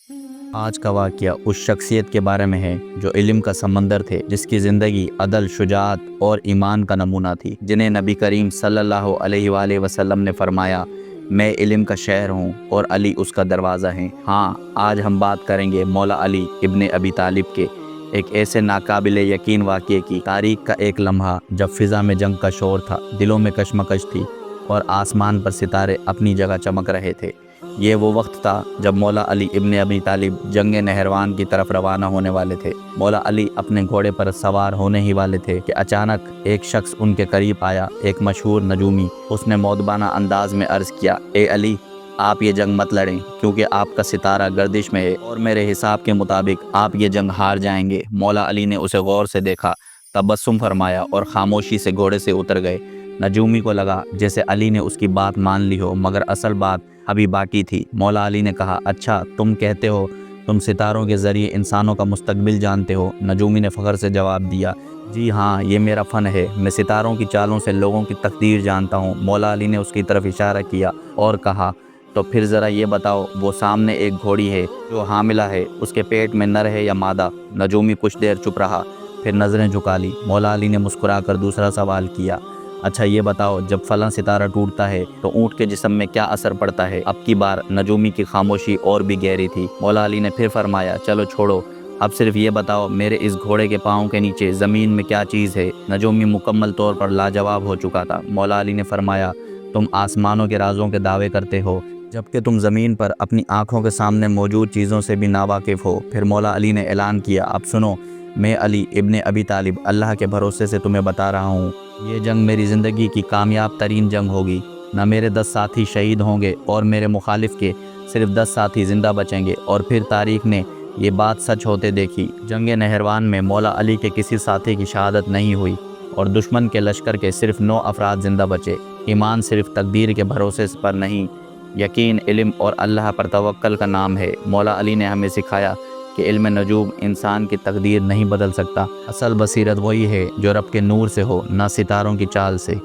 آج کا واقعہ اس شخصیت کے بارے میں ہے جو علم کا سمندر تھے، جس کی زندگی عدل، شجاعت اور ایمان کا نمونہ تھی، جنہیں نبی کریم صلی اللہ علیہ وآلہ وسلم نے فرمایا، میں علم کا شہر ہوں اور علی اس کا دروازہ ہے۔ ہاں، آج ہم بات کریں گے مولا علی ابن ابی طالب کے ایک ایسے ناقابل یقین واقعے کی، تاریخ کا ایک لمحہ جب فضا میں جنگ کا شور تھا، دلوں میں کشمکش تھی اور آسمان پر ستارے اپنی جگہ چمک رہے تھے۔ یہ وہ وقت تھا جب مولا علی ابن ابی طالب جنگ نہروان کی طرف روانہ ہونے والے تھے۔ مولا علی اپنے گھوڑے پر سوار ہونے ہی والے تھے کہ اچانک ایک شخص ان کے قریب آیا، ایک مشہور نجومی۔ اس نے مؤدبانہ انداز میں عرض کیا، اے علی، آپ یہ جنگ مت لڑیں، کیونکہ آپ کا ستارہ گردش میں ہے اور میرے حساب کے مطابق آپ یہ جنگ ہار جائیں گے۔ مولا علی نے اسے غور سے دیکھا، تبسم فرمایا اور خاموشی سے گھوڑے سے اتر گئے۔ نجومی کو لگا جیسے علی نے اس کی بات مان لی ہو، مگر اصل بات ابھی باقی تھی۔ مولا علی نے کہا، اچھا تم کہتے ہو تم ستاروں کے ذریعے انسانوں کا مستقبل جانتے ہو؟ نجومی نے فخر سے جواب دیا، جی ہاں، یہ میرا فن ہے، میں ستاروں کی چالوں سے لوگوں کی تقدیر جانتا ہوں۔ مولا علی نے اس کی طرف اشارہ کیا اور کہا، تو پھر ذرا یہ بتاؤ، وہ سامنے ایک گھوڑی ہے جو حاملہ ہے، اس کے پیٹ میں نر ہے یا مادہ؟ نجومی کچھ دیر چپ رہا، پھر نظریں جھکا لی۔ مولا علی نے مسکرا کر دوسرا سوال کیا، اچھا یہ بتاؤ، جب فلاں ستارہ ٹوٹتا ہے تو اونٹ کے جسم میں کیا اثر پڑتا ہے؟ اب کی بار نجومی کی خاموشی اور بھی گہری تھی۔ مولا علی نے پھر فرمایا، چلو چھوڑو، اب صرف یہ بتاؤ، میرے اس گھوڑے کے پاؤں کے نیچے زمین میں کیا چیز ہے؟ نجومی مکمل طور پر لاجواب ہو چکا تھا۔ مولا علی نے فرمایا، تم آسمانوں کے رازوں کے دعوے کرتے ہو، جبکہ تم زمین پر اپنی آنکھوں کے سامنے موجود چیزوں سے بھی ناواقف ہو۔ پھر مولا علی نے اعلان کیا، اب سنو، میں علی ابن ابی طالب اللہ کے بھروسے سے تمہیں بتا رہا ہوں، یہ جنگ میری زندگی کی کامیاب ترین جنگ ہوگی۔ نہ میرے 10 ساتھی شہید ہوں گے اور میرے مخالف کے صرف 10 ساتھی زندہ بچیں گے۔ اور پھر تاریخ نے یہ بات سچ ہوتے دیکھی۔ جنگ نہروان میں مولا علی کے کسی ساتھی کی شہادت نہیں ہوئی اور دشمن کے لشکر کے صرف 9 افراد زندہ بچے۔ ایمان صرف تقدیر کے بھروسے پر نہیں، یقین، علم اور اللہ پر توکل کا نام ہے۔ مولا علی نے ہمیں سکھایا کہ علم نجوم انسان کی تقدیر نہیں بدل سکتا، اصل بصیرت وہی ہے جو رب کے نور سے ہو، نہ ستاروں کی چال سے۔